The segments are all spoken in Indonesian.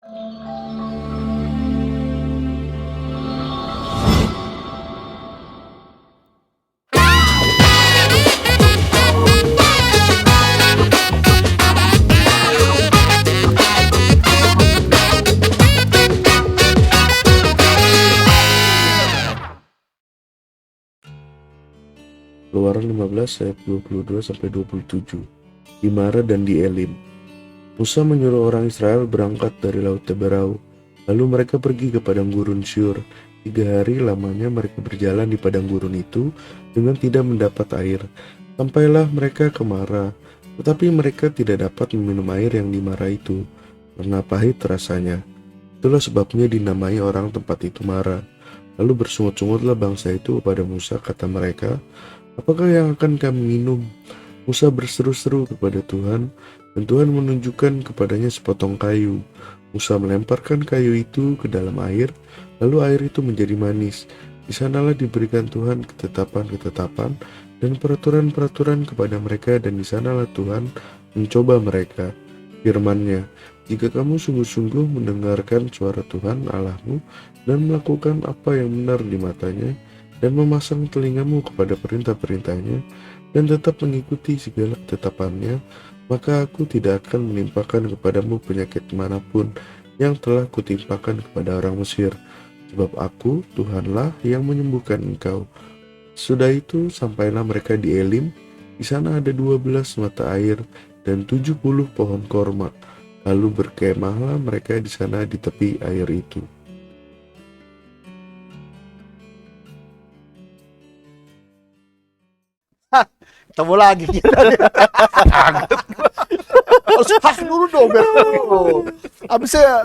Keluaran 15 ayat 22-27. Di Mara dan di Elim. Musa menyuruh orang Israel berangkat dari Laut Teberau. Lalu mereka pergi ke padang gurun Syur. 3 hari lamanya mereka berjalan di padang gurun itu dengan tidak mendapat air. Sampailah mereka ke Mara, tetapi mereka tidak dapat meminum air yang di Mara itu, karena pahit rasanya. Itulah sebabnya dinamai orang tempat itu Mara. Lalu bersungut-sungutlah bangsa itu kepada Musa, kata mereka, "Apakah yang akan kami minum?" Musa berseru-seru kepada Tuhan, dan Tuhan menunjukkan kepadanya sepotong kayu. Musa melemparkan kayu itu ke dalam air, lalu air itu menjadi manis. Di sanalah diberikan Tuhan ketetapan-ketetapan dan peraturan-peraturan kepada mereka, dan di sanalah Tuhan mencoba mereka. Firman-Nya, "Jika kamu sungguh-sungguh mendengarkan suara Tuhan Allahmu dan melakukan apa yang benar di matanya, dan memasang telingamu kepada perintah-perintahnya, dan tetap mengikuti segala ketetapannya, maka aku tidak akan menimpakan kepadamu penyakit manapun yang telah kutimpakan kepada orang Mesir, sebab aku, Tuhanlah, yang menyembuhkan engkau." Sudah itu, sampailah mereka di Elim. Di sana ada 12 mata air dan 70 pohon korma. Lalu berkemahlah mereka di sana di tepi air itu. Ketemu lagi kita. Harus hak dulu dong biar abisnya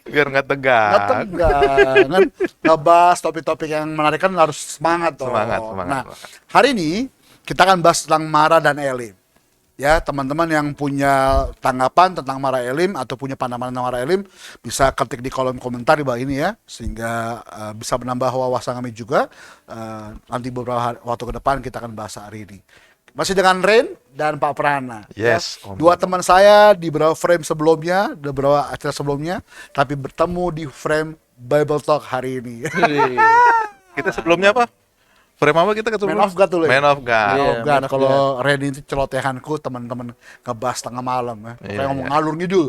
Biar nggak nggak tegang. tegang kan, ngebahas topik-topik yang menarik kan harus semangat dong. Semangat. Nah, hari ini kita akan bahas tentang Mara dan Elim. Ya, teman-teman yang punya tanggapan tentang Mara Elim atau punya pandangan tentang Mara Elim bisa ketik di kolom komentar di bawah ini ya, sehingga bisa menambah wawasan kami juga. Nanti beberapa waktu ke depan kita akan bahas hari ini. Masih dengan Ren dan Pak Prana. Yes, ya. Om. Dua teman saya di beberapa frame sebelumnya, di beberapa acara sebelumnya, tapi bertemu di frame Bible Talk hari ini. Kita sebelumnya apa? Frame apa kita ketemu? Man of God dulu ya? Man of God. Man of God. Man of Kalau Ren itu celotehanku, teman-teman ngebahas tengah malam ya. Iya, Kayak ngomong iya. ngalur ngidul.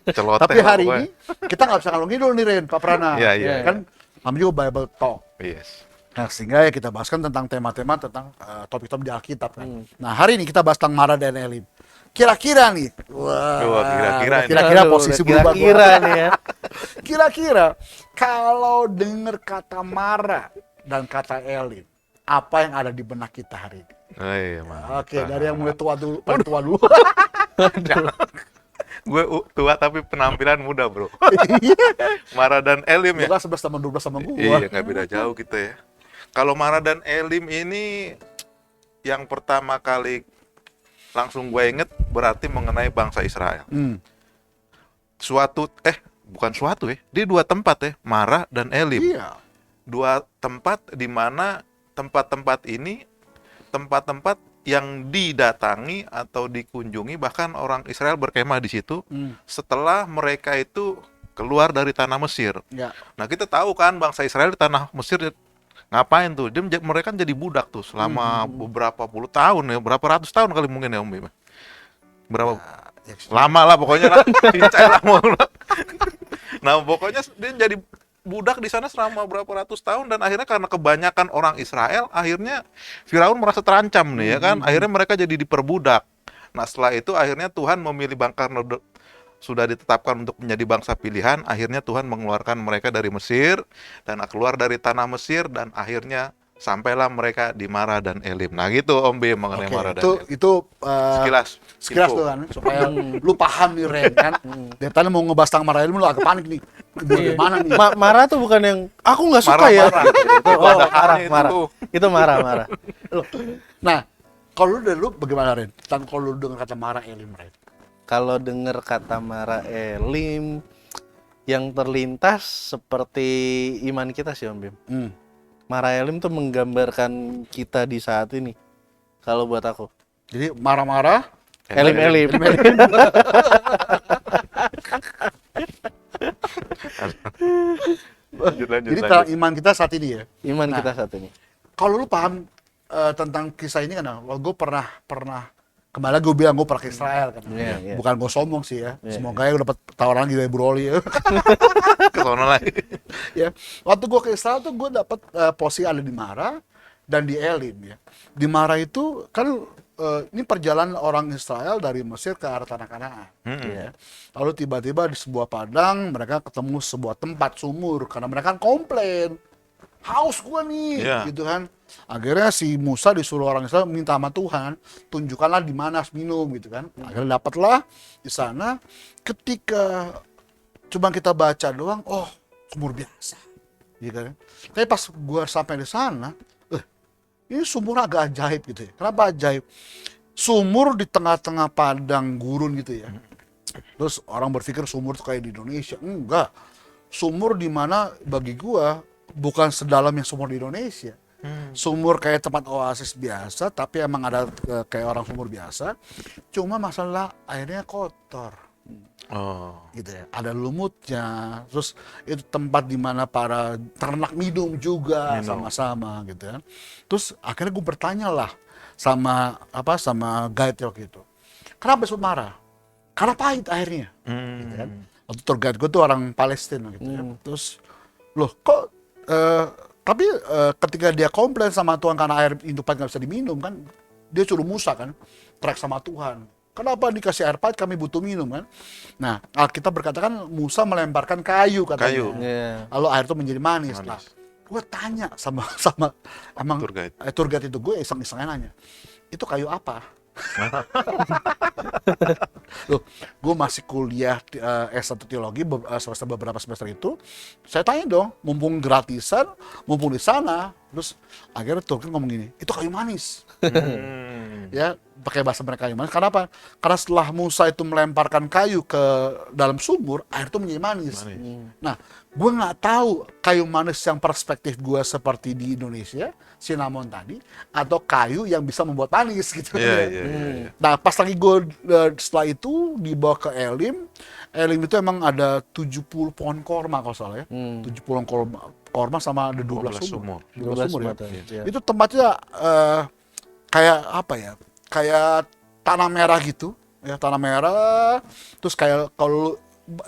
Celoteh Tapi lah hari pokoknya. ini kita nggak bisa ngalur ngidul nih Ren, Pak Prana. Iya, iya. Kan kami juga Bible Talk. Yes. Nah, sehingga ya kita bahaskan tentang tema-tema tentang topik-topik di Alkitab kan. Nah, hari ini kita bahas tentang Mara dan Elim. Kira-kira nih, Wah, kira-kira ini. kira-kira Aduh, posisi udah berubah. kira-kira nih ya. Kira-kira kalau dengar kata Mara dan kata Elim, apa yang ada di benak kita hari ini? Oh, iya, mantap. Oke, dari yang mulai tua dulu, paling tua dulu. Gue tua tapi penampilan muda, bro. Mara dan Elim ya. Bukan 11 sama 12 sama gua. Iya, nggak beda jauh kita ya. Kalau Mara dan Elim ini yang pertama kali langsung gue inget berarti mengenai bangsa Israel. Bukan suatu ya. Dia dua tempat ya, Mara dan Elim. Iya. Dua tempat di mana tempat-tempat ini tempat-tempat yang didatangi atau dikunjungi, bahkan orang Israel berkemah di situ setelah mereka itu keluar dari tanah Mesir. Ya. Nah, kita tahu kan bangsa Israel di tanah Mesir ngapain tuh? Mereka kan jadi budak tuh selama beberapa puluh tahun ya, berapa ratus tahun kali mungkin ya Om Bima. Berapa Ya, lama lah pokoknya lah, cincai lah mau. Nah, pokoknya dia jadi budak di sana selama berapa ratus tahun, dan akhirnya karena kebanyakan orang Israel, akhirnya Firaun merasa terancam nih ya kan. Akhirnya mereka jadi diperbudak. Nah, setelah itu akhirnya Tuhan memilih karena sudah ditetapkan untuk menjadi bangsa pilihan, akhirnya Tuhan mengeluarkan mereka dari Mesir dan keluar dari tanah Mesir, dan akhirnya sampailah mereka di Mara dan Elim. Nah, gitu Om Bim mengenai Oke, Mara dan Elim. itu sekilas info. tuh kan, supaya lu paham nih Ren kan. Dari tadi mau ngebahas tentang Mara Elim lu agak panik nih. Gimana nih? Marah tuh bukan yang aku nggak suka ya. Marah-marah. Itu Ibadahannya marah. itu. Itu marah. Nah, kalau lu bagaimana Ren? Tentang kalau lu dengar kata Mara Elim Ren. Kalau dengar kata Mara Elim, yang terlintas seperti iman kita sih Om Bim. Mara Elim tuh menggambarkan kita di saat ini. Kalau buat aku. Jadi marah-marah, Elim. Lanjut, Jadi lanjut. iman kita saat ini ya. Iman Nah. kita saat ini. Kalau lu paham tentang kisah ini kan, gue pernah kembali gue bilang gue pernah ke Israel kan. Iya, iya. Bukan gue sombong sih ya. Iya, Semoga ya gue dapat tawaran gitu dari Broli ya. Ke sono lagi. Ya. Waktu gue ke Israel tuh gue dapat posisi ada di Mara dan di Elim ya. Di Mara itu kan ini perjalanan orang Israel dari Mesir ke arah tanah Kanaan. Ya. Lalu tiba-tiba di sebuah padang mereka ketemu sebuah tempat sumur karena mereka kan komplain. Haus gua nih, Iya. gitu kan. Akhirnya si Musa disuruh orang Israel minta sama Tuhan, tunjukkanlah di mana harus minum gitu kan. Akhirnya dapatlah di sana. Ketika cuma kita baca doang, oh sumur biasa, gitu kan. Tapi pas gua sampai di sana, ini sumur agak ajaib gitu ya. Kenapa ajaib? Sumur di tengah-tengah padang gurun gitu ya. Terus orang berpikir sumur tuh kayak di Indonesia. Enggak. Sumur di mana bagi gua bukan sedalam yang sumur di Indonesia. Sumur kayak tempat oasis biasa, tapi emang ada kayak orang sumur biasa. Cuma masalah airnya kotor. Oh. Gitu ya. Ada lumutnya. Terus itu tempat di mana para ternak minum juga sama-sama gitu ya. Terus akhirnya gue bertanya lah sama guide waktu itu. Kenapa disebut marah? Karena pahit airnya. Gitu kan. Waktu tour guide gue tuh orang Palestina gitu ya. Terus loh kok tapi ketika dia komplain sama Tuhan karena air hidupan nggak bisa diminum kan, dia suruh Musa kan trek sama Tuhan. Kenapa dikasih air pahit, kami butuh minum kan? Nah, Alkitab berkata kan Musa melemparkan kayu katanya. Kayu. Iya. Lalu air itu menjadi manis. Nah, gue tanya sama emang Tour guide. tour guide itu, gue iseng-isengnya nanya, itu kayu apa? Loh, gue masih kuliah S1 teologi beberapa semester itu, saya tanya dong, mumpung gratisan, mumpung di sana, terus akhirnya tour guide ngomong gini, itu kayu manis. Ya, pakai bahasa mereka kayu manis. Kenapa? Karena setelah Musa itu melemparkan kayu ke dalam sumur, air itu menjadi manis. Nah, gue nggak tahu kayu manis yang perspektif gue seperti di Indonesia, cinnamon tadi, atau kayu yang bisa membuat manis gitu. Iya. Nah, pas lagi gue setelah itu dibawa ke Elim. Elim itu emang ada 70 pohon korma kalau salah ya. 70 pohon korma sama ada 12 sumur. 12 sumur ya. mata. Iya. Itu tempatnya kayak apa ya? Kayak tanah merah gitu, ya tanah merah. Terus kayak kalau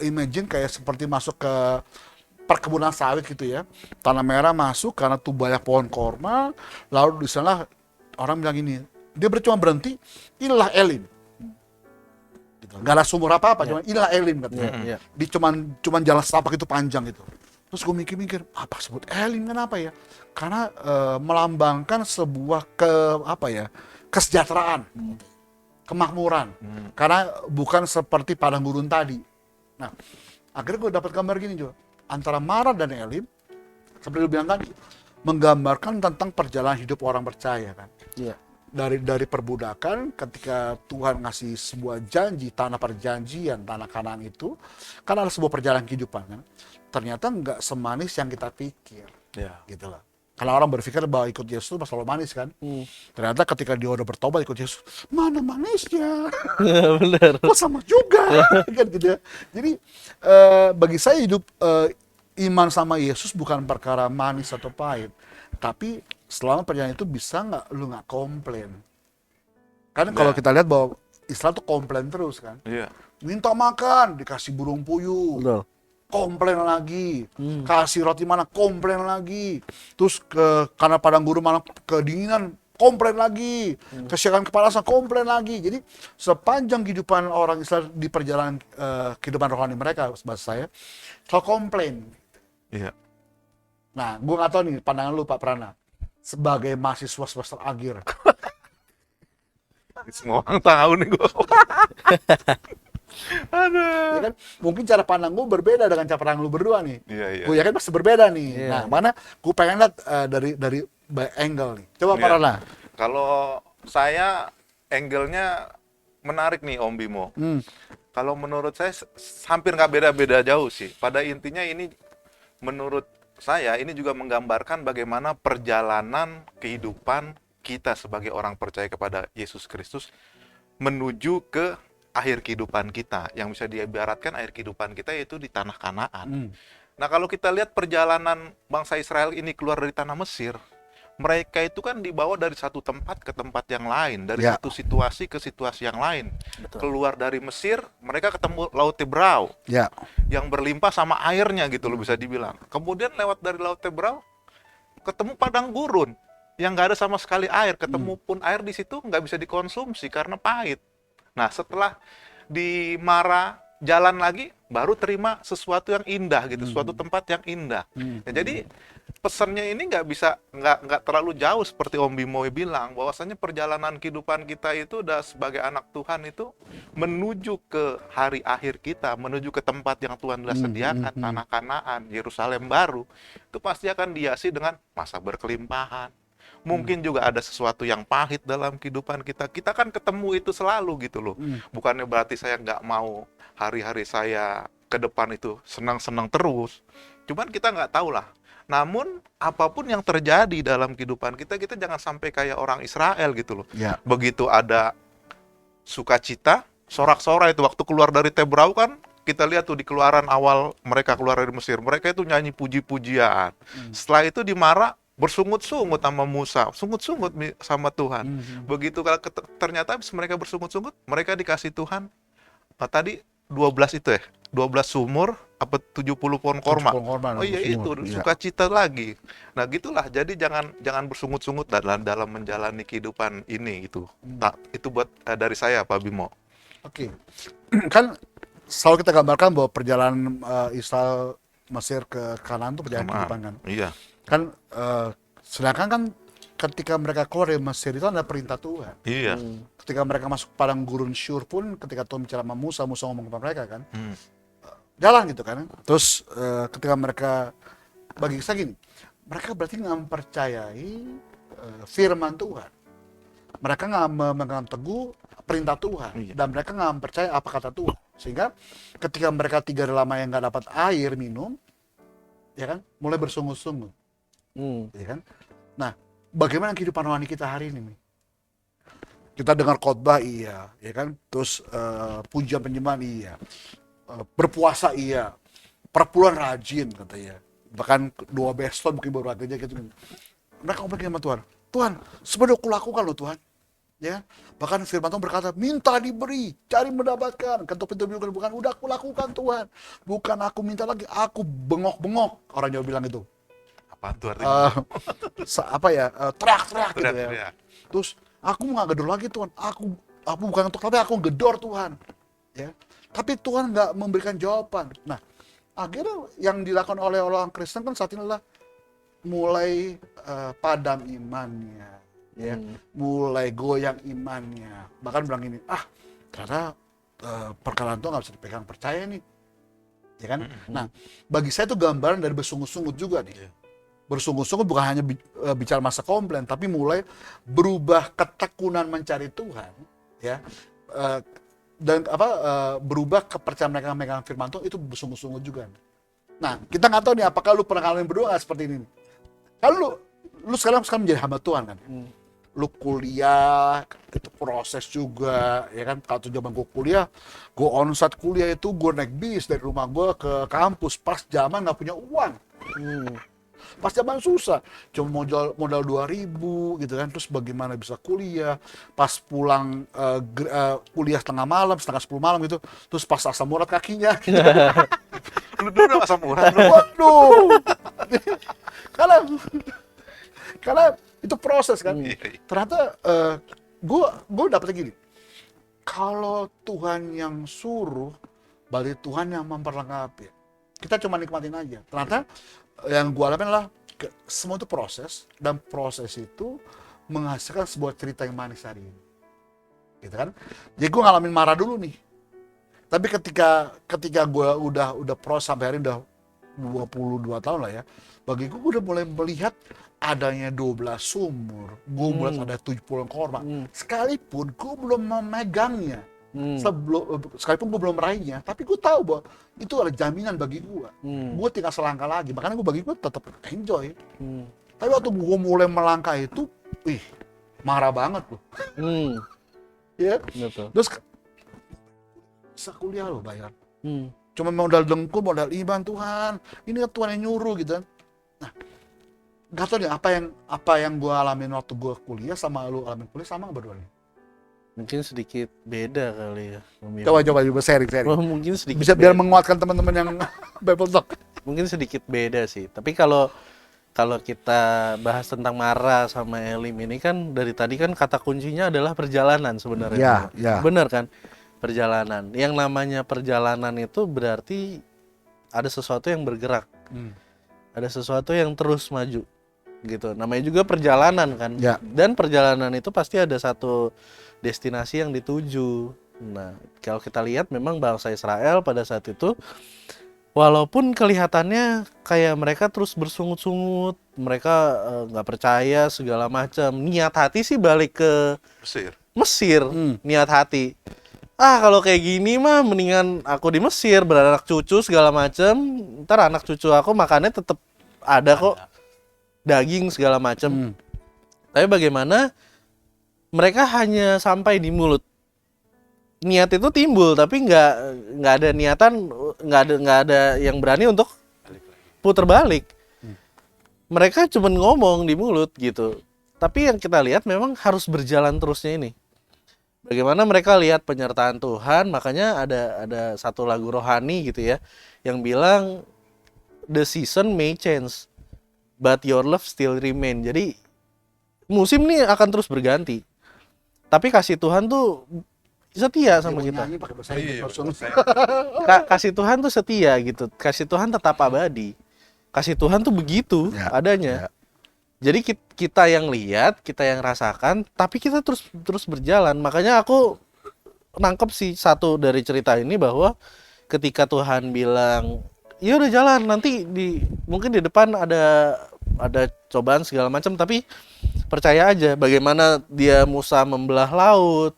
imagine kayak seperti masuk ke perkebunan sawit gitu ya. Tanah merah masuk karena tuh banyak pohon korma. Lalu di sana orang bilang ini, dia cuma berhenti, inilah Elim. Gitu. Gak ada sumur apa-apa, cuma inilah Elim katanya. Iya. Di cuman jalan setapak itu panjang gitu. Terus gue mikir-mikir, apa sebut Elim, kenapa ya? Karena melambangkan sebuah kesejahteraan, kemakmuran. Karena bukan seperti padang gurun tadi. Nah, akhirnya gue dapat gambar gini juga. Antara Mara dan Elim, seperti lu bilang kan, menggambarkan tentang perjalanan hidup orang percaya kan. Iya. Dari perbudakan, ketika Tuhan ngasih sebuah janji, tanah perjanjian, tanah Kanaan itu, kan ada sebuah perjalanan kehidupan kan. Ternyata nggak semanis yang kita pikir, Ya. gitu lah. Karena orang berpikir bahwa ikut Yesus itu selalu manis kan. Ternyata ketika dia udah bertobat ikut Yesus, mana manisnya? Benar. Kok sama juga? Kan gitu ya. Jadi bagi saya hidup iman sama Yesus bukan perkara manis atau pahit. Tapi selama perjalanan itu bisa nggak lu nggak komplain. Karena kalau kita lihat bahwa Israel tuh komplain terus kan. Iya. Minta makan, dikasih burung puyuh. Betul. Komplain lagi, kasih roti mana, komplain lagi, terus karena padang gurun mana kedinginan, komplain lagi, kesiakan kepanasan, komplain lagi. Jadi sepanjang kehidupan orang Israel di perjalanan kehidupan rohani mereka, bahasa saya, selalu komplain. Iya. Nah, gue nggak tahu nih pandangan lu Pak Prana, sebagai mahasiswa semester akhir. Semua orang tahu nih gue. Aduh. Ya kan? Mungkin cara pandang gue berbeda dengan cara pandang lu berdua nih. Iya. Gue yakin pasti berbeda nih. Iya. Nah, mana gue pengen lihat dari angle nih. Coba Pak Iya. Rana. Kalau saya angle-nya menarik nih Om Bimo. Kalau menurut saya hampir nggak beda-beda jauh sih. Pada intinya ini menurut saya ini juga menggambarkan bagaimana perjalanan kehidupan kita sebagai orang percaya kepada Yesus Kristus menuju ke akhir kehidupan kita, yang bisa diibaratkan akhir kehidupan kita yaitu di tanah Kanaan. Nah, kalau kita lihat perjalanan bangsa Israel ini keluar dari tanah Mesir, mereka itu kan dibawa dari satu tempat ke tempat yang lain, dari Ya. satu situasi ke situasi yang lain. Betul. Keluar dari Mesir, mereka ketemu Laut Tebrau Ya. yang berlimpah sama airnya gitu loh, bisa dibilang. Kemudian lewat dari Laut Tebrau, ketemu padang gurun yang nggak ada sama sekali air. Ketemu pun air di situ nggak bisa dikonsumsi karena pahit. Nah, setelah di Mara jalan lagi, baru terima sesuatu yang indah gitu, suatu tempat yang indah. Ya, jadi pesannya ini nggak terlalu jauh seperti Om Bimo bilang, bahwasanya perjalanan kehidupan kita itu udah sebagai anak Tuhan itu menuju ke hari akhir kita, menuju ke tempat yang Tuhan telah sediakan, tanah Kanaan, Yerusalem baru, itu pasti akan dihiasi dengan masa berkelimpahan. Mungkin juga ada sesuatu yang pahit dalam kehidupan kita. Kita kan ketemu itu selalu gitu loh. Bukannya berarti saya nggak mau hari-hari saya ke depan itu senang-senang terus. Cuman kita nggak tahu lah. Namun apapun yang terjadi dalam kehidupan kita, kita jangan sampai kayak orang Israel gitu loh. Ya. Begitu ada sukacita, sorak-sorai itu waktu keluar dari Tebrau kan, kita lihat tuh di keluaran awal mereka keluar dari Mesir, mereka itu nyanyi puji-pujian. Setelah itu di Mara bersungut-sungut sama Musa, sungut-sungut sama Tuhan. Begitu kalau ternyata habis mereka bersungut-sungut, mereka dikasih Tuhan tadi 12 itu ya, 12 sumur apa 70 pohon korma. 70 pohon korma, Oh iya sumur, itu iya. sukacita lagi. Nah gitulah, jadi jangan bersungut-sungut dalam menjalani kehidupan ini gitu. Nah, itu buat dari saya Pak Bimo. Oke. Kan selalu kita gambarkan bahwa perjalanan Israel Mesir ke Kanaan itu perjalanan kehidupan kan. Iya. Kan sedangkan kan ketika mereka keluar dari Mesir itu ada perintah Tuhan. Iya. Ketika mereka masuk padang gurun Syur pun, ketika Tuhan bicara sama Musa, Musa ngomong kepada mereka kan, Hmm. jalan gitu kan. Terus ketika mereka, bagi saya gini, mereka berarti nggak mempercayai firman Tuhan. Mereka nggak memegang teguh perintah Tuhan. Iya. Dan mereka nggak mempercayai apa kata Tuhan. Sehingga ketika mereka 3 hari lamanya nggak dapat air minum, ya kan, mulai bersungut-sungut. Ya kan? Nah, bagaimana kehidupan rohani kita hari ini? Mi? Kita dengar khotbah iya, ya kan? Terus pujian penyembahan iya, berpuasa iya, perpuluhan rajin katanya. Bahkan 2 beston mungkin baru aja gitu. Mereka ngomong sama Tuhan, Tuhan, sebenarnya aku lakukan loh Tuhan. Ya, bahkan firman Tuhan berkata, minta diberi, cari mendapatkan, ketuk pintu dibuka, bukan udah aku lakukan Tuhan, bukan aku minta lagi, aku bengok-bengok, orang Jawa bilang itu. Apa tuh artinya? Teriak-teriak gitu ya. Teriak-teriak. Terus aku nggak gedor lagi Tuhan, aku bukan untuk tapi aku gedor Tuhan, ya. Tapi Tuhan nggak memberikan jawaban. Nah, akhirnya yang dilakukan oleh orang Kristen kan saat ini adalah mulai padam imannya, ya, mulai goyang imannya. Bahkan bilang ini, ternyata perkataan Tuhan nggak bisa dipegang percaya nih, ya kan? Nah, bagi saya itu gambaran dari bersungut-sungut juga nih. Bersungut-sungut bukan hanya bicara masa komplain, tapi mulai berubah ketekunan mencari Tuhan, ya, dan berubah kepercayaan mereka memegang firman Tuhan itu bersungut-sungut juga. Nah, kita nggak tahu nih apakah lu pernah ngalamin berdua nggak seperti ini. Kalau lu sekarang menjadi hamba Tuhan kan, lu kuliah itu proses juga, ya kan? Kalau zaman gue kuliah, gue onsite kuliah itu gue naik bis dari rumah gue ke kampus pas zaman nggak punya uang. Pas zaman susah, cuma modal 2.000 gitu kan, terus bagaimana bisa kuliah, pas pulang kuliah setengah malam, setengah 10 malam gitu, terus pas asam urat kakinya, Lu dulu asam urat lu. waduh, karena itu proses kan, ternyata gue dapetnya gini, kalau Tuhan yang suruh, berarti Tuhan yang memperlengkapi, kita cuma nikmatin aja, ternyata yang gue alamin adalah semua itu proses, dan proses itu menghasilkan sebuah cerita yang manis hari ini, gitu kan. Jadi gue ngalamin marah dulu nih, tapi ketika gue udah proses sampai hari ini udah 22 tahun lah ya, bagi gue udah mulai melihat adanya 12 sumur, gue melihat ada 70 korma, sekalipun gue belum memegangnya. Sekalipun gue belum meraihnya, tapi gue tahu bahwa itu adalah jaminan bagi gue. Gue tinggal selangkah lagi, makanya gue bagi gue tetap enjoy. Tapi waktu gue mulai melangkah itu, marah banget loh. Ya, Betul. terus bisa kuliah loh bayar. Cuma modal dengkul, modal iman, Tuhan. Ini kan Tuhan yang nyuruh gitu kan. Nah, nggak tahu nih apa yang gue alamin waktu gue kuliah sama lu alamin kuliah sama nggak berdua nih? Mungkin sedikit beda kali ya, Om Yom. Coba sharing. Oh, mungkin sedikit Bisa biar beda. menguatkan teman-teman yang Bible Talk. Mungkin sedikit beda sih. Tapi kalau kita bahas tentang Mara sama Elim ini kan dari tadi kan kata kuncinya adalah perjalanan sebenarnya. Ya. Benar kan? Perjalanan. Yang namanya perjalanan itu berarti ada sesuatu yang bergerak. Ada sesuatu yang terus maju gitu. Namanya juga perjalanan kan. Ya. Dan perjalanan itu pasti ada satu destinasi yang dituju. Nah, kalau kita lihat memang bangsa Israel pada saat itu walaupun kelihatannya kayak mereka terus bersungut-sungut, mereka nggak percaya segala macam. Niat hati sih balik ke Mesir, niat hati. Kalau kayak gini mah mendingan aku di Mesir, beranak cucu segala macam. Ntar anak cucu aku makannya tetap ada kok, daging segala macam. Tapi bagaimana mereka hanya sampai di mulut. Niat itu timbul tapi nggak ada niatan, nggak ada yang berani untuk putar balik. Mereka cuma ngomong di mulut gitu. Tapi yang kita lihat memang harus berjalan terusnya ini. Bagaimana mereka lihat penyertaan Tuhan, makanya ada satu lagu rohani gitu ya yang bilang the season may change but your love still remain. Jadi musim nih akan terus berganti. Tapi kasih Tuhan tuh setia sama kita. Kasih Tuhan tuh setia gitu. Kasih Tuhan tetap abadi. Kasih Tuhan tuh begitu adanya. Jadi kita yang lihat, kita yang rasakan, tapi kita terus berjalan. Makanya aku nangkep sih satu dari cerita ini bahwa ketika Tuhan bilang, "Ya udah jalan, nanti mungkin di depan ada cobaan segala macam, tapi percaya aja bagaimana dia Musa membelah laut.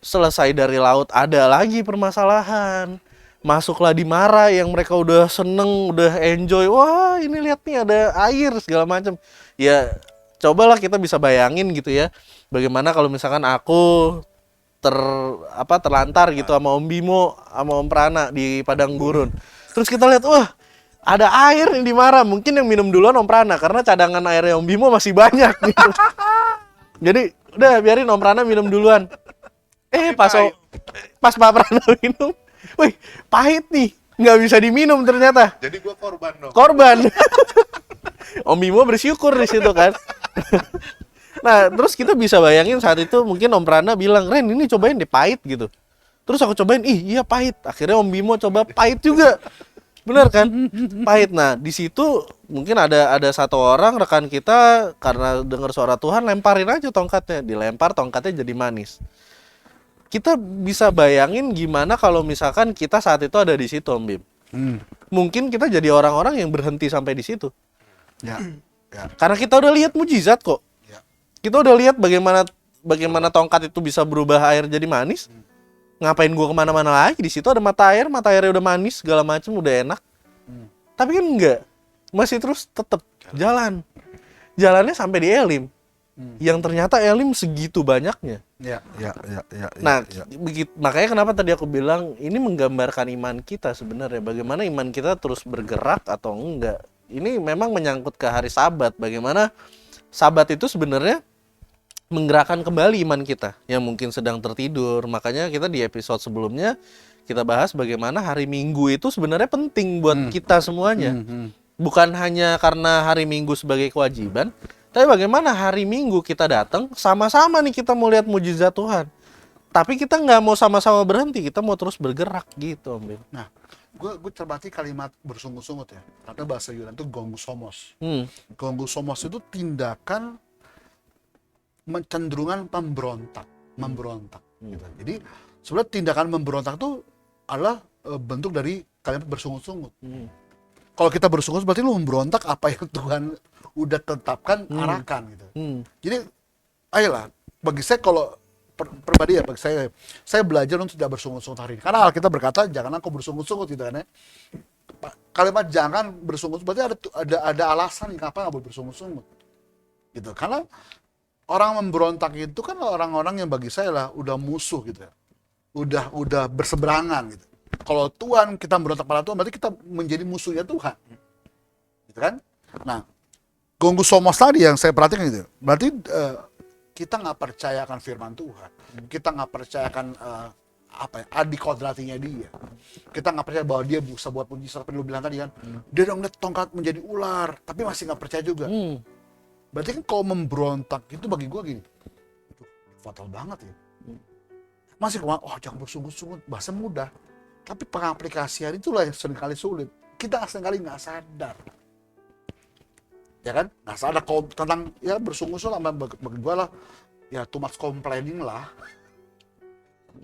Selesai dari laut ada lagi permasalahan. Masuklah di Mara yang mereka udah seneng, udah enjoy. Wah, ini lihat nih ada air segala macam. Ya, cobalah kita bisa bayangin gitu ya. Bagaimana kalau misalkan aku terlantar gitu sama Om Bimo, sama Om Prana di padang gurun. Terus kita lihat, wah, ada air nih di Mara. Mungkin yang minum duluan Om Prana karena cadangan airnya Om Bimo masih banyak gitu. Jadi udah biarin Om Prana minum duluan. Pas Pak Prana minum, wih pahit nih, nggak bisa diminum ternyata. Jadi gua korban dong. Korban. Om Bimo bersyukur di situ kan. Nah terus kita bisa bayangin saat itu mungkin Om Prana bilang, Ren ini cobain deh pahit gitu. Terus aku cobain, iya pahit. Akhirnya Om Bimo coba pahit juga. Benar kan? Pahit. Nah, di situ mungkin ada satu orang rekan kita karena dengar suara Tuhan lemparin aja tongkatnya, dilempar tongkatnya jadi manis. Kita bisa bayangin gimana kalau misalkan kita saat itu ada di situ, Om Bim. Mungkin kita jadi orang-orang yang berhenti sampai di situ. Ya. Karena kita udah lihat mujizat kok. Ya. Kita udah lihat bagaimana tongkat itu bisa berubah air jadi manis. Ngapain gua kemana-mana lagi? Di situ ada mata airnya udah manis segala macam, udah enak. Tapi kan enggak, masih terus tetap jalannya sampai di Elim, yang ternyata Elim segitu banyaknya. Ya. Nah, makanya kenapa tadi aku bilang ini menggambarkan iman kita sebenarnya. Bagaimana iman kita terus bergerak atau enggak? Ini memang menyangkut ke hari Sabat. Bagaimana Sabat itu sebenarnya menggerakkan kembali iman kita yang mungkin sedang tertidur. Makanya kita di episode sebelumnya kita bahas bagaimana hari Minggu itu sebenarnya penting buat kita semuanya. Bukan hanya karena hari Minggu sebagai kewajiban, tapi bagaimana hari Minggu kita datang sama-sama nih kita mau lihat mujizat Tuhan. Tapi kita nggak mau sama-sama berhenti, kita mau terus bergerak gitu, Om Bim. Nah, gue terbati kalimat bersungut-sungut ya. Karena bahasa Yunani itu gongusomos. Gongusomos itu tindakan cenderungan memberontak. Gitu. Jadi sebenarnya tindakan memberontak itu adalah bentuk dari kalimat bersungut-sungut. Kalau kita bersungut berarti lu memberontak apa yang Tuhan udah tetapkan, arahkan gitu. Jadi ayolah, bagi saya kalau pribadi ya, bagi saya belajar untuk tidak bersungut-sungut hari ini. Karena Alkitab berkata jangan engkau bersungut-sungut gitu kan ya. Kalimat jangan bersungut berarti ada alasan kenapa nggak boleh bersungut-sungut. Gitu. Karena orang memberontak itu kan orang-orang yang bagi saya lah udah musuh gitu ya. Udah berseberangan gitu. Kalau Tuhan, kita berontak pada Tuhan, berarti kita menjadi musuhnya Tuhan. Gitu kan? Nah, Gonggu Somos tadi yang saya perhatikan gitu. Berarti kita nggak percaya akan firman Tuhan. Kita nggak percaya akan adi kodratinya dia. Kita nggak percaya bahwa dia bisa buat mujizat. Seperti lu bilang tadi kan, dia udah ngeliat tongkat menjadi ular, tapi masih nggak percaya juga. Berarti kan kalau memberontak itu bagi gua gini, itu fatal banget ya. Masih jangan bersungut-sungut, bahasa mudah. Tapi pengaplikasian itulah yang seringkali sulit. Kita seringkali nggak sadar. Ya kan? Nggak sadar tentang ya bersungut-sungut sama bagi gue lah. Ya too much complaining lah.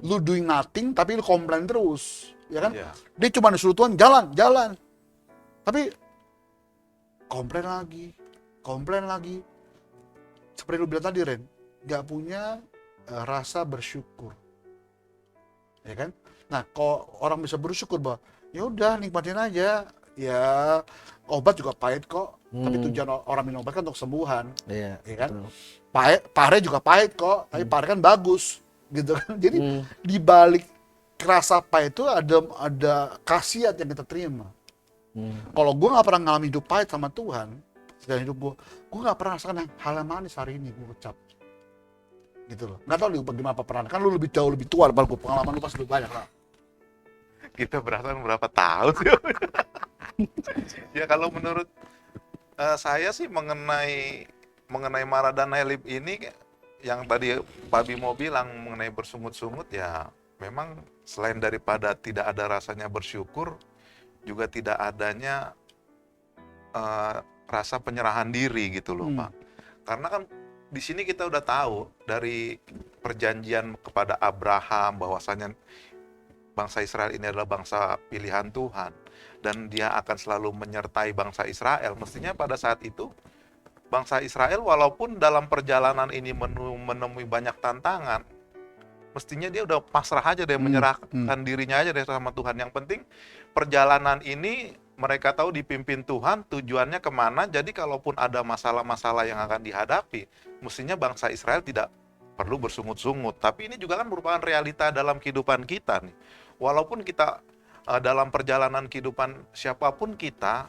Lu doing nothing tapi lu komplain terus. Ya kan? Yeah. Dia cuma disuruh Tuhan jalan. Tapi komplain lagi. Seperti lu bilang tadi Ren, nggak punya rasa bersyukur. Ya kan? Nah, kalau orang bisa bersyukur bahwa ya udah nikmatin aja, ya obat juga pahit kok, tapi tujuan orang minum obat kan untuk kesembuhan, ya kan? Pare juga pahit kok, tapi pare kan bagus, gitu kan? Jadi di balik rasa pahit itu ada khasiat yang kita terima. Kalau gue nggak pernah ngalamin hidup pahit sama Tuhan, sekarang hidup gue nggak pernah rasakan hal yang manis hari ini gue ucap. Gitu loh. Nggak tahu lu bagaimana peran, kan lu jauh lebih tua daripada gue, pengalaman lu pasti lebih banyak lah. Kita berantem berapa tahun sih? Ya kalau menurut saya sih mengenai Mara dan Elim ini, yang tadi Pak Bimo bilang mengenai bersungut-sungut, ya memang selain daripada tidak ada rasanya bersyukur, juga tidak adanya rasa penyerahan diri gitu loh Pak. Karena kan di sini kita udah tahu dari perjanjian kepada Abraham bahwasanya bangsa Israel ini adalah bangsa pilihan Tuhan dan dia akan selalu menyertai bangsa Israel. Mestinya pada saat itu bangsa Israel walaupun dalam perjalanan ini menemui banyak tantangan, mestinya dia udah pasrah aja deh, menyerahkan dirinya aja deh sama Tuhan. Yang penting perjalanan ini mereka tahu dipimpin Tuhan, tujuannya kemana. Jadi kalaupun ada masalah-masalah yang akan dihadapi, mestinya bangsa Israel tidak perlu bersungut-sungut. Tapi ini juga kan merupakan realita dalam kehidupan kita nih. Walaupun kita dalam perjalanan kehidupan siapapun kita,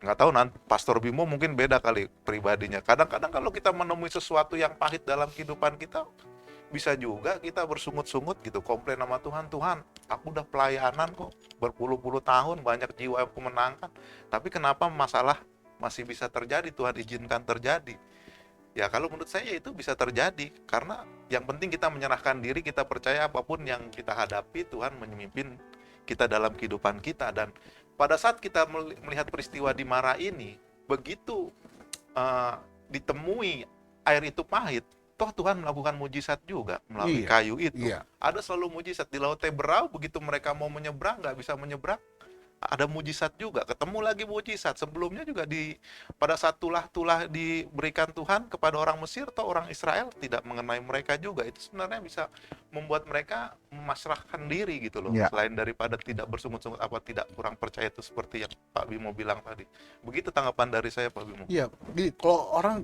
nggak tahu nanti Pastor Bimo mungkin beda kali pribadinya. Kadang-kadang kalau kita menemui sesuatu yang pahit dalam kehidupan kita, bisa juga kita bersungut-sungut gitu, komplain sama Tuhan, Tuhan, aku udah pelayanan kok berpuluh-puluh tahun, banyak jiwa yang aku menangkan, tapi kenapa masalah masih bisa terjadi, Tuhan izinkan terjadi. Ya kalau menurut saya itu bisa terjadi, karena yang penting kita menyerahkan diri, kita percaya apapun yang kita hadapi, Tuhan memimpin kita dalam kehidupan kita. Dan pada saat kita melihat peristiwa di Mara ini, begitu ditemui air itu pahit, toh Tuhan melakukan mujizat juga melalui kayu itu. Ada selalu mujizat. Di Laut Teberau, begitu mereka mau menyeberang, nggak bisa menyeberang, ada mujizat juga. Ketemu lagi mujizat. Sebelumnya juga pada saat tulah-tulah diberikan Tuhan kepada orang Mesir, toh orang Israel tidak mengenai mereka juga. Itu sebenarnya bisa membuat mereka memasrahkan diri gitu loh. Selain daripada tidak bersungut-sungut, apa tidak kurang percaya, itu seperti yang Pak Bimo bilang tadi. Begitu tanggapan dari saya, Pak Bimo. Iya, kalau orang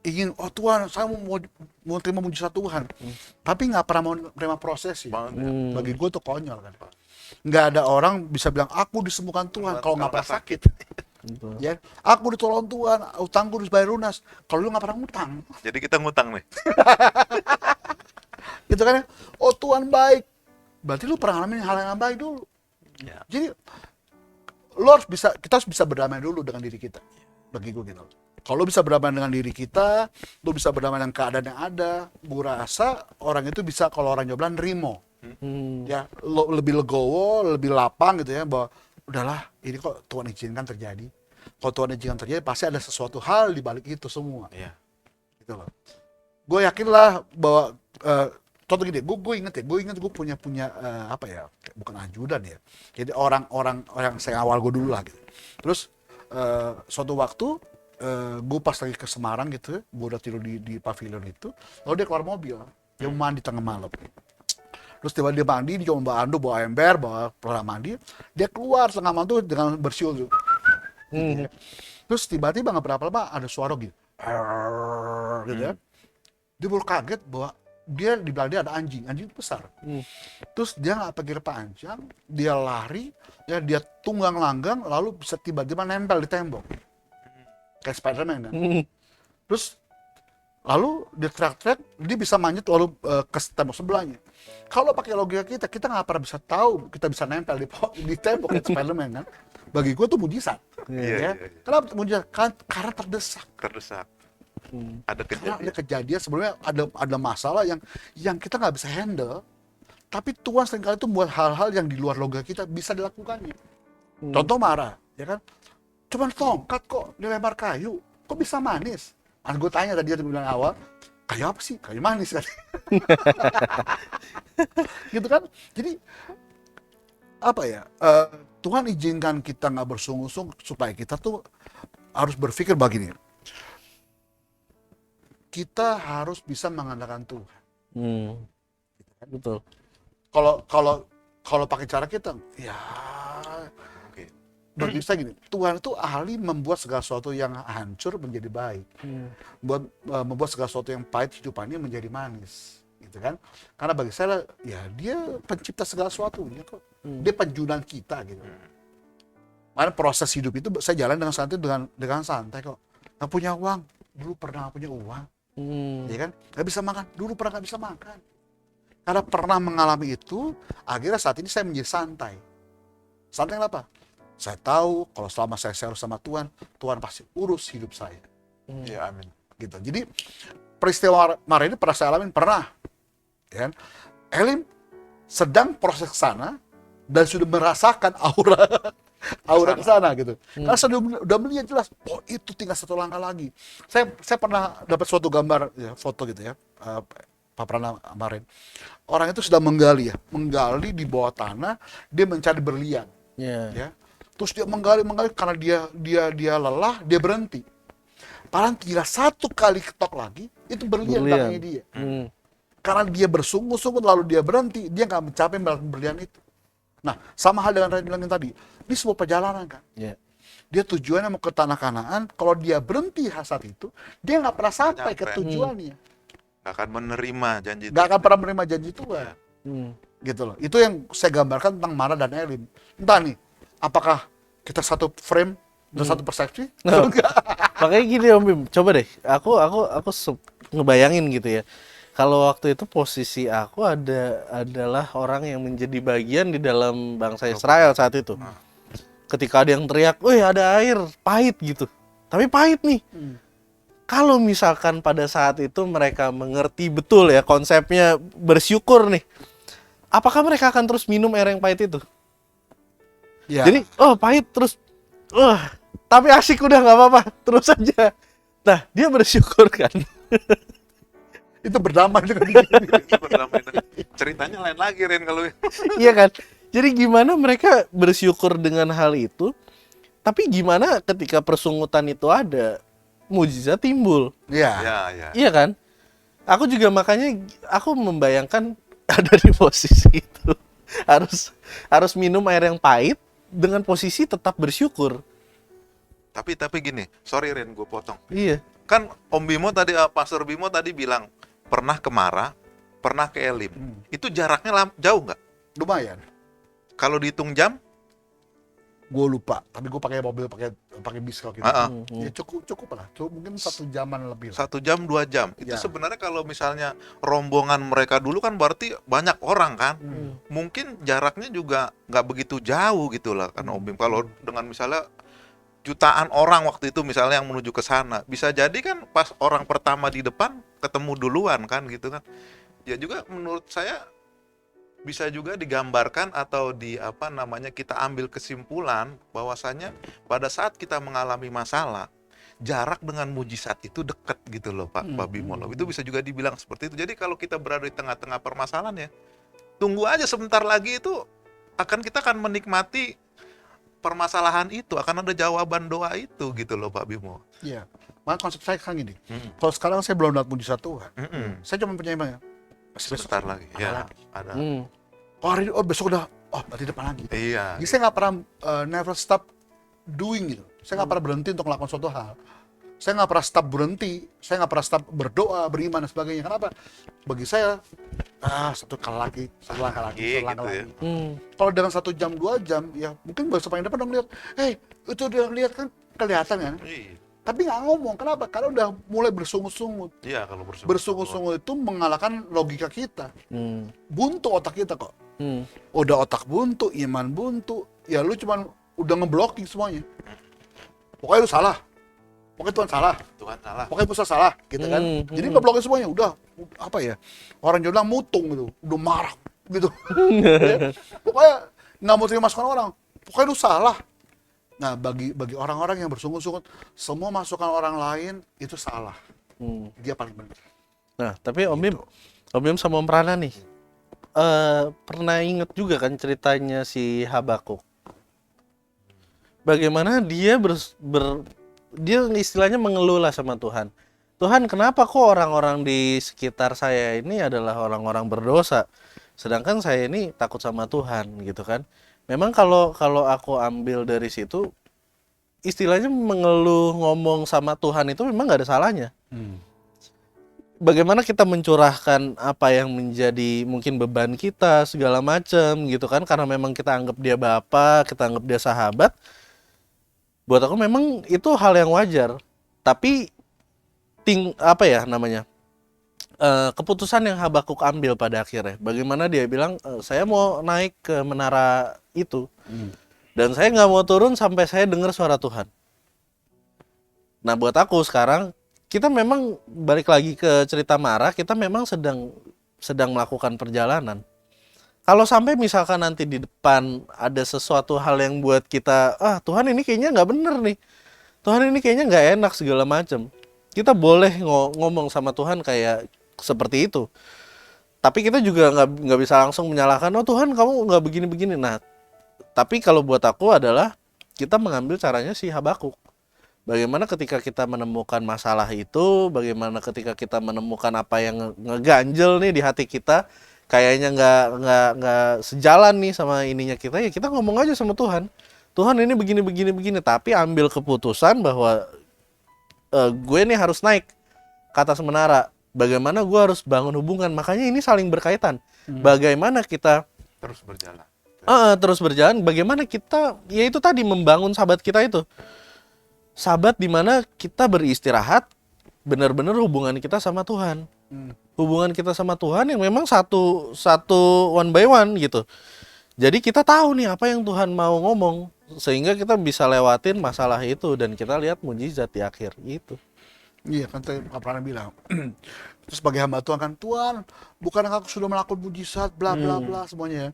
ingin, oh Tuhan, saya mau terima mujizat Tuhan, tapi nggak pernah mau terima proses ya. Bagi gue tuh konyol kan Pak. Nggak ada orang bisa bilang aku disembuhkan Tuhan kalau nggak pernah sakit. Ya, aku ditolong Tuhan, utangku dibayar lunas. Kalau lu nggak pernah ngutang. Jadi kita ngutang nih. Gitu kan ya. Oh Tuhan baik. Berarti lu pernah ngalamin hal yang baik dulu. Ya. Jadi kita harus bisa berdamai dulu dengan diri kita. Bagi gue gitu. Kalau bisa berdamai dengan diri kita, lu bisa berdamai dengan keadaan yang ada, gue rasa orang itu bisa, kalau orang Jawa bilang, nerimo. Ya, lebih legowo, lebih lapang gitu ya, bahwa udahlah, ini kok Tuhan izinkan terjadi. Kalau Tuhan izinkan terjadi, pasti ada sesuatu hal di balik itu semua. Iya. Gitu loh. Gue yakin lah bahwa contoh gini, gue inget gue punya apa ya, bukan ajudan ya. Jadi orang saya awal gue dulu lah gitu. Terus suatu waktu gue pas lagi ke Semarang gitu, gue udah tidur di pavilion itu, lalu dia keluar mobil, dia mau mandi tengah malam. Terus tiba dia mandi, dia coba bawa handuk, bawa ember, bawa peralatan mandi, dia keluar tengah malam tuh dengan bersiul tuh. Terus tiba-tiba nggak berapa lama ada suara gitu, gitu ya. Dia baru kaget bahwa dia dibilang dia ada anjing itu besar. Terus dia nggak pikir panjang, dia lari, ya dia tunggang langgang, lalu bisa tiba-tiba nempel di tembok, kayak Spider-Man kan. Terus lalu dia teriak-teriak, dia bisa manjat lalu ke tembok sebelahnya. Kalau pakai logika kita nggak pernah bisa tahu kita bisa nempel di tembok kayak Spider-Man kan. Bagi gue tuh mujizat. Iya. Kenapa mujizat? Karena terdesak. Ada Karena ada kejadian. kejadian sebelumnya, ada masalah yang kita nggak bisa handle, tapi Tuhan seringkali itu buat hal-hal yang di luar logika kita bisa dilakukannya. Contoh marah, ya kan? Cuman tongkat kok dilempar kayu, kok bisa manis? Gue tanya tadi dia bilang awal, kayu apa sih? Kayu manis kan? Gitu kan? Jadi apa ya? Tuhan izinkan kita nggak bersungguh-sungguh supaya kita tuh harus berpikir begini. Kita harus bisa mengandalkan Tuhan. Betul. Kalau pakai cara kita, ya Oke. bagi saya gini, Tuhan itu ahli membuat segala sesuatu yang hancur menjadi baik, membuat segala sesuatu yang pahit hidupannya menjadi manis, gitu kan? Karena bagi saya, ya dia pencipta segala sesuatunya kok, dia penjunan kita gitu. Karena proses hidup itu saya jalan dengan santai, dengan santai kok. Nggak punya uang, dulu pernah punya uang. Ya kan, nggak bisa makan, dulu pernah nggak bisa makan. Karena pernah mengalami itu, akhirnya saat ini saya menjadi santai. Santai apa? Saya tahu kalau selama saya harus sama Tuhan, Tuhan pasti urus hidup saya. Ya, amin. Gitu. Jadi peristiwa marah ini pernah saya alamin, pernah. Ya kan? Elim sedang proses ke sana dan sudah merasakan aura ke sana gitu. Karena saya udah melihat jelas, oh itu tinggal satu langkah lagi. Saya pernah dapat suatu gambar, ya, foto gitu ya, Pak Prana kemarin. Orang itu sudah menggali di bawah tanah, dia mencari berlian. Ya. Terus dia menggali karena dia lelah, dia berhenti. Padahal tinggal satu kali ketok lagi, itu berlian belakangnya dia. Karena dia bersungguh-sungguh lalu dia berhenti, dia nggak mencapai berlian itu. Nah, sama hal dengan Ray bilangin tadi, ini sebuah perjalanan kan. Dia tujuannya mau ke tanah Kanaan, kalau dia berhenti saat itu, dia nggak pernah sampai ke tujuannya. Gak akan menerima janji Nggak akan pernah menerima janji Tuhan. Gitu loh. Itu yang saya gambarkan tentang Mara dan Elim. Entah nih, apakah kita satu frame dan satu persepsi? Enggak. Makanya gini Om Bim, coba deh, aku ngebayangin gitu ya. Kalau waktu itu posisi aku adalah orang yang menjadi bagian di dalam bangsa Israel saat itu. Ketika ada yang teriak, "Wih, ada air pahit," gitu. Tapi pahit nih. Kalau misalkan pada saat itu mereka mengerti betul ya konsepnya bersyukur nih, apakah mereka akan terus minum air yang pahit itu? Ya. Jadi, oh pahit terus, tapi asik udah nggak apa-apa, terus aja. Nah, dia bersyukur kan. Itu berdamai dengan diri. Ceritanya lain lagi Ren kalau Iya kan? Jadi gimana mereka bersyukur dengan hal itu, tapi gimana ketika persungutan itu ada, mujizat timbul. Iya. ya. Iya kan? Aku juga makanya aku membayangkan ada di posisi itu. Harus minum air yang pahit dengan posisi tetap bersyukur. Tapi gini, sorry Ren, gue potong. Iya. Kan Om Bimo tadi, Pastor Bimo tadi bilang pernah ke Mara, pernah ke Elim. Itu jaraknya jauh nggak? Lumayan. Kalau dihitung jam? Gue lupa, tapi gue pakai mobil, pakai bis kalau gitu. Ya cukup lah, mungkin 1 jaman lebih. 1 jam, 2 jam. Itu Ya. sebenarnya kalau misalnya rombongan mereka dulu kan berarti banyak orang kan. Mungkin jaraknya juga nggak begitu jauh gitu lah kan Om Bim. Kalau dengan misalnya jutaan orang waktu itu misalnya yang menuju ke sana, bisa jadi kan pas orang pertama di depan ketemu duluan kan gitu kan. Ya juga menurut saya bisa juga digambarkan atau kita ambil kesimpulan bahwasanya pada saat kita mengalami masalah, jarak dengan mujizat itu dekat gitu loh Pak Bimo. Itu bisa juga dibilang seperti itu. Jadi kalau kita berada di tengah-tengah permasalahan ya, tunggu aja sebentar lagi itu kita akan menikmati permasalahan itu, akan ada jawaban doa itu gitu loh Pak Bimo. Iya. Maka konsep saya kan gini. Kalau sekarang saya belum dapat mujizat Tuhan. Saya cuma punya iman ya. Sebentar lagi. Ya, ada. Oh hari ini, besok udah, berarti depan lagi. Iya. Jadi saya nggak pernah never stop doing gitu. Saya nggak pernah berhenti untuk melakukan suatu hal. Saya nggak pernah stop berhenti, saya nggak pernah stop berdoa, beriman dan sebagainya. Kenapa? Bagi saya, satu lagi, satu langkah lagi, Iya, satu langkah gitu ya. lagi. Kalau dengan 1 jam, 2 jam, ya mungkin baru paling depan dong lihat, itu dia lihat kan kelihatan kan. Iya. Tapi nggak ngomong, kenapa? Karena udah mulai bersungut-sungut. Iya, kalau bersungguh. Bersungut-sungut itu mengalahkan logika kita. Hmm. Buntu otak kita kok. Hmm. Udah otak buntu, iman buntu, ya lu cuman udah ngeblocking semuanya. Pokoknya lu salah. Pokoknya Tuhan salah. Tuhan salah. Pokoknya pusat salah, gitu kan. Jadi ngeblocking semuanya, udah apa ya? Orang bilang mutung gitu, udah marah gitu. Ya, pokoknya nggak mau terima masukan orang. Pokoknya lu salah. Nah, bagi orang-orang yang bersungut-sungut, semua masukan orang lain itu salah. Dia paling benar. Nah, tapi Om Bim sama Om Prana nih, pernah inget juga kan ceritanya si Habakuk. Bagaimana dia dia istilahnya mengeluh lah sama Tuhan. Tuhan, kenapa kok orang-orang di sekitar saya ini adalah orang-orang berdosa, sedangkan saya ini takut sama Tuhan gitu kan? Memang kalau aku ambil dari situ, istilahnya mengeluh ngomong sama Tuhan itu memang nggak ada salahnya. Bagaimana kita mencurahkan apa yang menjadi mungkin beban kita segala macam gitu kan, karena memang kita anggap dia bapak, kita anggap dia sahabat. Buat aku memang itu hal yang wajar. Tapi apa ya namanya? Keputusan yang Habakuk ambil pada akhirnya, bagaimana dia bilang, saya mau naik ke menara itu dan saya nggak mau turun sampai saya dengar suara Tuhan. Nah, buat aku sekarang, kita memang balik lagi ke cerita Mara, kita memang sedang melakukan perjalanan. Kalau sampai misalkan nanti di depan ada sesuatu hal yang buat kita, Tuhan ini kayaknya nggak bener nih, Tuhan ini kayaknya nggak enak segala macam, kita boleh ngomong sama Tuhan kayak seperti itu. Tapi kita juga nggak bisa langsung menyalahkan, Tuhan kamu nggak begini-begini. Nah, tapi kalau buat aku adalah kita mengambil caranya si Habakuk. Bagaimana ketika kita menemukan masalah itu, bagaimana ketika kita menemukan apa yang ngeganjel nih di hati kita, kayaknya nggak sejalan nih sama ininya kita, ya kita ngomong aja sama Tuhan. Tuhan ini begini, tapi ambil keputusan bahwa gue nih harus naik ke atas menara. Bagaimana gue harus bangun hubungan, makanya ini saling berkaitan. Bagaimana kita Terus berjalan. terus berjalan, bagaimana kita, ya itu tadi, membangun sahabat kita itu. Sahabat dimana kita beristirahat, benar-benar hubungan kita sama Tuhan. Hubungan kita sama Tuhan yang memang satu one by one gitu. Jadi kita tahu nih apa yang Tuhan mau ngomong, sehingga kita bisa lewatin masalah itu dan kita lihat mujizat di akhir itu. Iya kan tadi Kak Prana bilang. Terus sebagai hamba Tuhan kan, Tuhan, bukan aku sudah melakukan mujizat bla bla bla semuanya ya.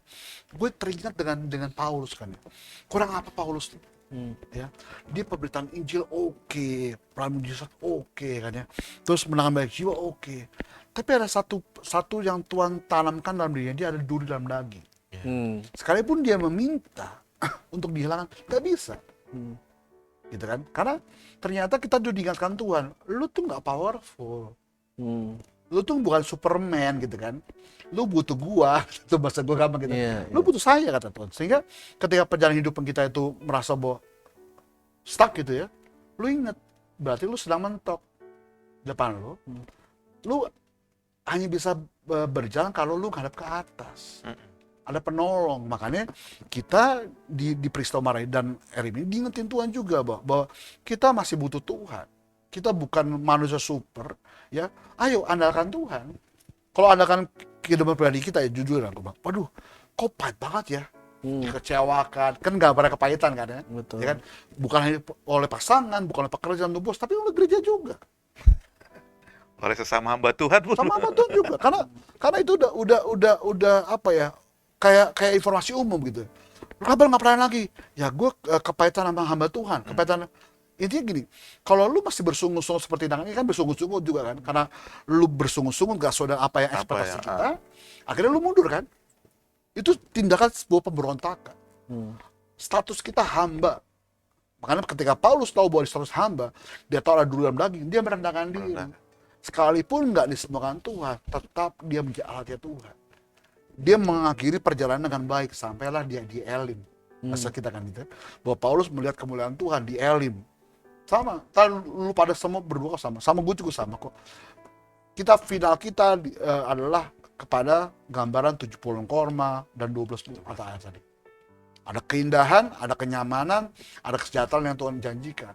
Gue teringat dengan Paulus kan. Kurang apa Paulus tuh? Ya, dia pemberitaan Injil oke, peran mujizat oke kan ya. Terus menangan banyak jiwa oke. Tapi ada satu yang Tuhan tanamkan dalam dirinya, dia ada duri dalam daging. Sekalipun dia meminta untuk dihilangkan, nggak bisa. Gitu kan? Karena ternyata kita juga diingatkan Tuhan, lu tuh nggak powerful. Lu tuh bukan Superman gitu kan. Lu butuh gua, itu bahasa gua gampang gitu. Lu butuh saya kata Tuhan. Sehingga ketika perjalanan hidup kita itu merasa bahwa stuck gitu ya, lu ingat berarti lu sedang mentok depan lu. Lu hanya bisa berjalan kalau lu ngadep ke atas. Ada penolong. Makanya kita di peristiwa Mara dan Elim ini diingetin Tuhan juga bahwa kita masih butuh Tuhan. Kita bukan manusia super, ya. Ayo andalkan Tuhan. Kalau andalkan kehidupan pribadi kita, ya jujur aku bilang, waduh, kok pahit banget ya. Dikecewakan, kan nggak pernah kepahitan kan ya. Betul. Ya kan? Bukan hanya oleh pasangan, bukan oleh pekerjaan tuh bos, tapi oleh gereja juga. Oleh sesama hamba Tuhan pun. Sama hamba Tuhan juga. Karena itu udah apa ya? Kayak informasi umum gitu. Kabel nggak pernah lagi. Ya gue kepahitan sama hamba Tuhan, kepahitan. Intinya gini, kalau lu masih bersungut-sungut seperti ini kan bersungut-sungut juga kan, karena lu bersungut-sungut gak sesuai dengan apa yang ekspektasi kita, akhirnya lu mundur kan. Itu tindakan sebuah pemberontakan. Status kita hamba. Makanya ketika Paulus tahu bahwa status hamba, dia tahu ada duri dalam daging, dia merendahkan diri. Sekalipun nggak disembuhkan Tuhan, tetap dia menjadi alatnya Tuhan. Dia mengakhiri perjalanan dengan baik, sampailah dia di Elim. Masa kita kan gitu, bahwa Paulus melihat kemuliaan Tuhan di Elim. Sama. Ntar lu pada semua berdua kok sama. Sama gue juga sama kok. Kita final kita adalah kepada gambaran 7 pohon korma dan 12 mata air tadi. Ada keindahan, ada kenyamanan, ada kesejahteraan yang Tuhan janjikan.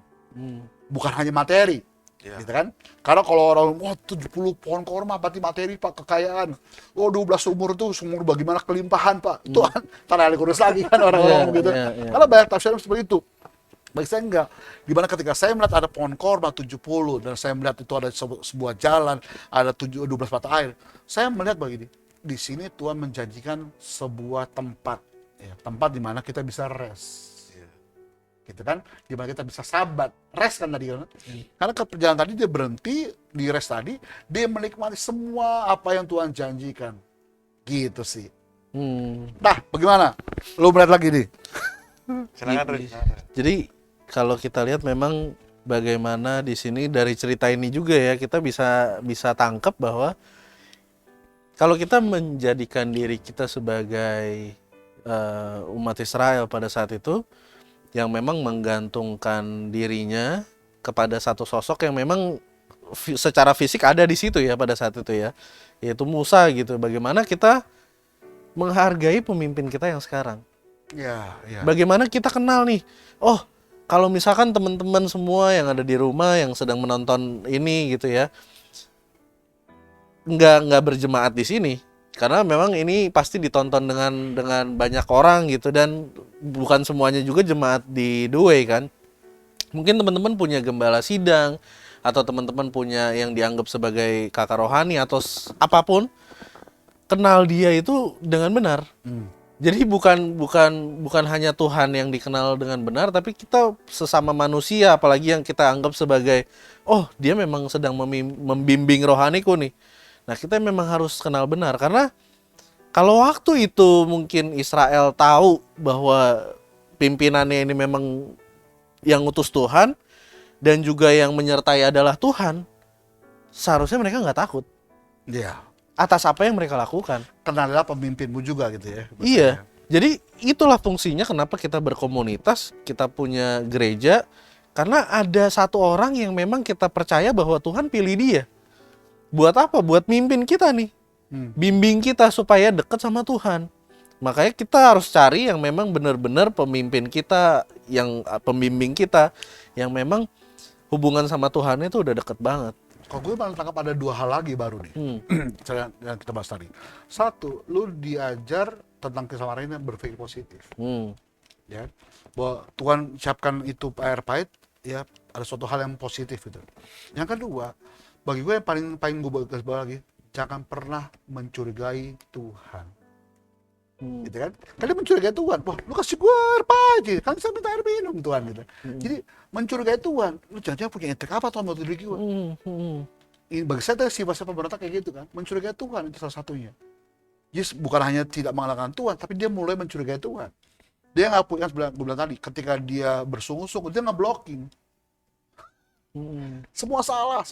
Bukan hanya materi. Iya. Gitu kan? Karena kalau orang, wah 70 pohon korma berarti materi Pak, kekayaan. Oh 12 sumur itu sumur bagaimana kelimpahan Pak. Itu kan tanah kurus lagi kan orang-orang gitu. Karena banyak tafsiran seperti itu. Bagi saya enggak. Dimana ketika saya melihat ada pohon korma 70 dan saya melihat itu ada sebuah jalan, ada 12 mata air. Saya melihat begini, di sini Tuhan menjanjikan sebuah tempat, ya, tempat di mana kita bisa rest. Gitu kan? Di mana kita bisa sabat. Rest kan tadi kan? Karena ke perjalanan tadi dia berhenti di rest tadi, dia menikmati semua apa yang Tuhan janjikan. Gitu sih. Nah, bagaimana? Lu melihat lagi nih. Silakan Rin. Jadi kalau kita lihat memang bagaimana di sini dari cerita ini juga ya kita bisa tangkap bahwa kalau kita menjadikan diri kita sebagai umat Israel pada saat itu yang memang menggantungkan dirinya kepada satu sosok yang memang secara fisik ada di situ ya pada saat itu ya, yaitu Musa gitu. Bagaimana kita menghargai pemimpin kita yang sekarang? Ya. Bagaimana kita kenal nih? Oh, kalau misalkan teman-teman semua yang ada di rumah yang sedang menonton ini gitu ya, nggak berjemaat di sini, karena memang ini pasti ditonton dengan banyak orang gitu dan bukan semuanya juga jemaat di The Way kan. Mungkin teman-teman punya gembala sidang atau teman-teman punya yang dianggap sebagai kakak rohani atau apapun, kenal dia itu dengan benar. Jadi bukan hanya Tuhan yang dikenal dengan benar, tapi kita sesama manusia, apalagi yang kita anggap sebagai, oh dia memang sedang membimbing rohaniku nih. Nah kita memang harus kenal benar, karena kalau waktu itu mungkin Israel tahu bahwa pimpinannya ini memang yang utus Tuhan, dan juga yang menyertai adalah Tuhan, seharusnya mereka nggak takut. Iya. Atas apa yang mereka lakukan. Kenalilah pemimpinmu juga gitu ya. Iya. Jadi itulah fungsinya kenapa kita berkomunitas, kita punya gereja, karena ada satu orang yang memang kita percaya bahwa Tuhan pilih dia. Buat apa? Buat mimpin kita nih. Bimbing kita supaya dekat sama Tuhan. Makanya kita harus cari yang memang benar-benar pemimpin kita, yang pembimbing kita, yang memang hubungan sama Tuhan itu udah deket banget. Kalau gue malah tangkap ada 2 hal lagi baru nih. Yang kita bahas tadi. Satu, lu diajar tentang kesabaran ini berpikir positif. Ya. Bahwa Tuhan siapkan itu air pahit, ya ada suatu hal yang positif gitu. Yang kedua, bagi gue yang paling gue garis bawah lagi, jangan pernah mencurigai Tuhan. Gitu kan? Kan dia mencurigai Tuhan. Wah, lu kasih gue air pahit, kan saya minta air minum Tuhan gitu. Jadi mencurigai Tuhan, lu jangan punya intrik apa Tuhan mau diri gue. Ini bagi saya sifat-sifat pemberontak kayak gitu kan, mencurigai Tuhan itu salah satunya. Jadi bukan hanya tidak mengalahkan Tuhan, tapi dia mulai mencurigai Tuhan. Dia nggak punya, gue bilang tadi, ketika dia bersungguh-sungguh dia nggak blocking. Semua salah.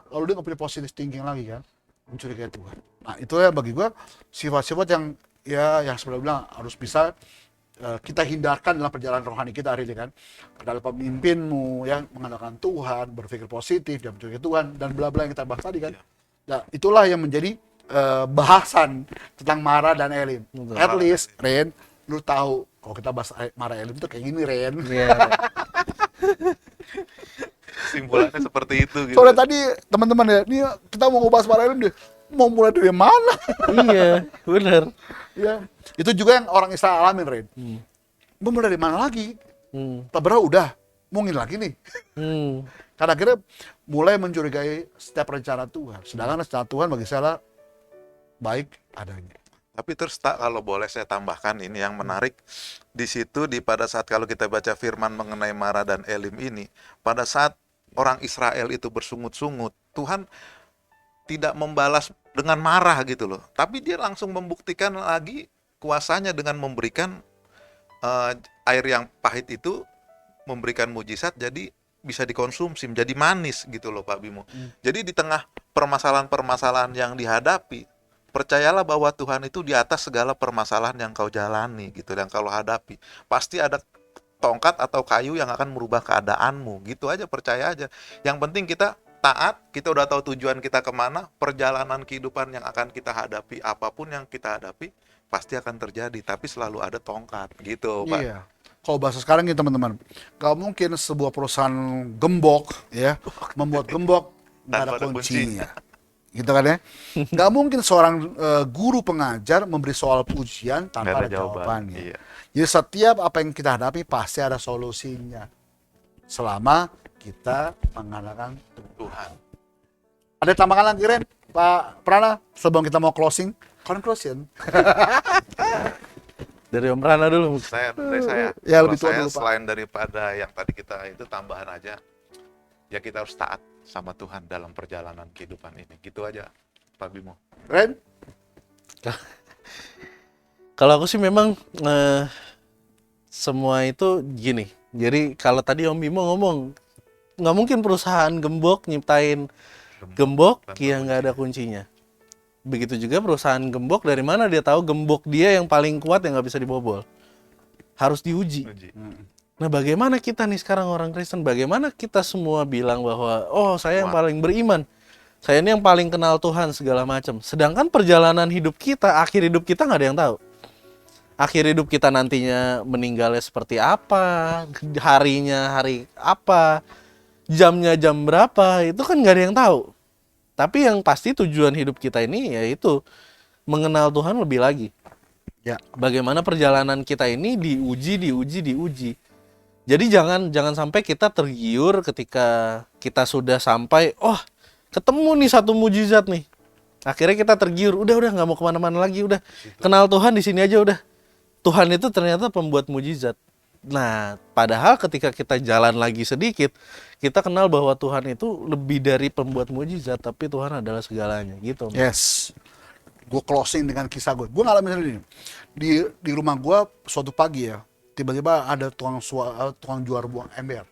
Lalu dia nggak punya positive thinking lagi kan, mencurigai Tuhan. Nah itu ya bagi gue sifat-sifat yang sebenarnya bilang harus bisa kita hindarkan dalam perjalanan rohani kita hari ini kan. Adalah pemimpinmu yang mengandalkan Tuhan, berpikir positif, dan mencurigai Tuhan, dan bla-bla yang kita bahas tadi kan. Nah, itulah yang menjadi bahasan tentang Mara dan Elim. At least, Ren, lu tahu kalau kita bahas Mara Elim itu kayak gini, Ren. Simpulannya seperti itu gitu. Soalnya tadi teman-teman ya, ini kita mau ngebahas Mara Elim deh. Mau mulai dari mana? Iya, benar. Ya, itu juga yang orang Israel alamin, Ren. Mau mulai dari mana lagi? Tabrah udah, mungkin lagi nih. Karena akhirnya mulai mencurigai setiap rencana Tuhan. Sedangkan rencana Tuhan bagi saya baik adanya. Tapi terus tak, kalau boleh saya tambahkan ini yang menarik di situ, di pada saat kalau kita baca firman mengenai Mara dan Elim ini, pada saat orang Israel itu bersungut-sungut, Tuhan tidak membalas dengan marah gitu loh, tapi dia langsung membuktikan lagi kuasanya dengan memberikan air yang pahit itu, memberikan mujizat jadi bisa dikonsumsi, menjadi manis gitu loh Pak Bimo. Jadi di tengah permasalahan-permasalahan yang dihadapi, percayalah bahwa Tuhan itu di atas segala permasalahan yang kau jalani gitu, yang kau hadapi. Pasti ada tongkat atau kayu yang akan merubah keadaanmu. Gitu aja, percaya aja. Yang penting kita taat, kita udah tahu tujuan kita kemana, perjalanan kehidupan yang akan kita hadapi, apapun yang kita hadapi, pasti akan terjadi. Tapi selalu ada tongkat, gitu Pak. Iya. Kalau bahasa sekarang gitu teman-teman, gak mungkin sebuah perusahaan gembok ya membuat gembok nggak ada Tanpa ada kuncinya, gitu kan ya? Gak mungkin seorang guru pengajar memberi soal ujian tanpa Nggak ada jawabannya. Iya. Jadi setiap apa yang kita hadapi pasti ada solusinya, selama kita mengandalkan Tuhan. Tuhan. Ada tambahan lagi Ren, Pak Prana, sebelum kita mau closing? Conclusion. Dari Om Rana dulu. Dari saya. Ya, Kalau lebih tua saya dulu, Pak. selain daripada yang tadi kita itu tambahan aja, ya kita harus taat sama Tuhan dalam perjalanan kehidupan ini. Gitu aja, Pak Bimo. Ren? Kalau aku sih memang semua itu gini. Jadi kalau tadi Om Bimo ngomong, nggak mungkin perusahaan gembok nyiptain gembok yang nggak ada kuncinya. Begitu juga perusahaan gembok, dari mana dia tahu gembok dia yang paling kuat yang nggak bisa dibobol? Harus diuji. Nah, bagaimana kita nih sekarang orang Kristen? Bagaimana kita semua bilang bahwa oh saya yang paling beriman, saya ini yang paling kenal Tuhan segala macam. Sedangkan perjalanan hidup kita, akhir hidup kita nggak ada yang tahu. Akhir hidup kita nantinya meninggalnya seperti apa, harinya hari apa, jamnya jam berapa, itu kan nggak ada yang tahu. Tapi yang pasti tujuan hidup kita ini yaitu mengenal Tuhan lebih lagi. Ya. Bagaimana perjalanan kita ini diuji. Jadi jangan sampai kita tergiur ketika kita sudah sampai, oh ketemu nih satu mujizat nih. Akhirnya kita tergiur, udah nggak mau kemana-mana lagi, udah kenal Tuhan di sini aja udah. Tuhan itu ternyata pembuat mujizat. Nah, padahal ketika kita jalan lagi sedikit, kita kenal bahwa Tuhan itu lebih dari pembuat mujizat, tapi Tuhan adalah segalanya, gitu. Yes. Gue closing dengan kisah gue. Gue ngalamin ini. Di rumah gue suatu pagi ya, tiba-tiba ada tukang jual buang ember.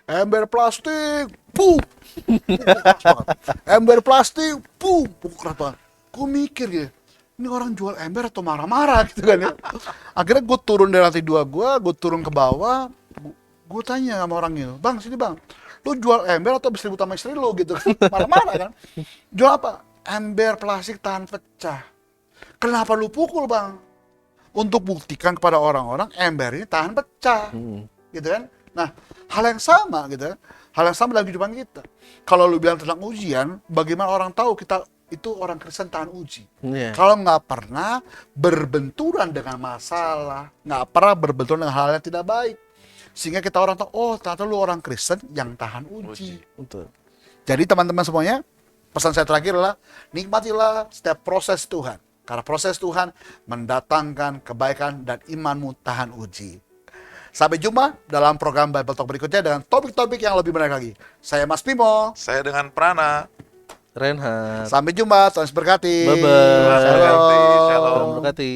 Ember plastik, boom. Ember plastik, boom. Pukul keras banget. Gue mikir ya, ini orang jual ember atau marah-marah gitu kan ya. Akhirnya gue turun dari lantai 2 gue turun ke bawah, gue tanya sama orang itu, bang sini bang, lu jual ember atau habis ribut sama istri lu gitu kan, marah-marah kan. Jual apa? Ember plastik tahan pecah. Kenapa lu pukul bang? Untuk buktikan kepada orang-orang ember ini tahan pecah, gitu kan. Nah, hal yang sama gitu kan, hal yang sama dalam kehidupan kita. Kalau lu bilang tentang ujian, bagaimana orang tahu kita itu orang Kristen tahan uji? Kalau nggak pernah berbenturan dengan masalah, nggak pernah berbenturan dengan hal yang tidak baik, sehingga kita orang tahu, oh ternyata lu orang Kristen yang tahan uji. Betul. Jadi teman-teman semuanya, pesan saya terakhir adalah nikmatilah setiap proses Tuhan, karena proses Tuhan mendatangkan kebaikan dan imanmu tahan uji. Sampai jumpa dalam program Bible Talk berikutnya dengan topik-topik yang lebih menarik lagi. Saya Mas Bimo. Saya dengan Prana. Reinhard. Sampai jumpa, Tuhan berkati. Bye-bye. Shalom. Shalom. Tuhan berkati.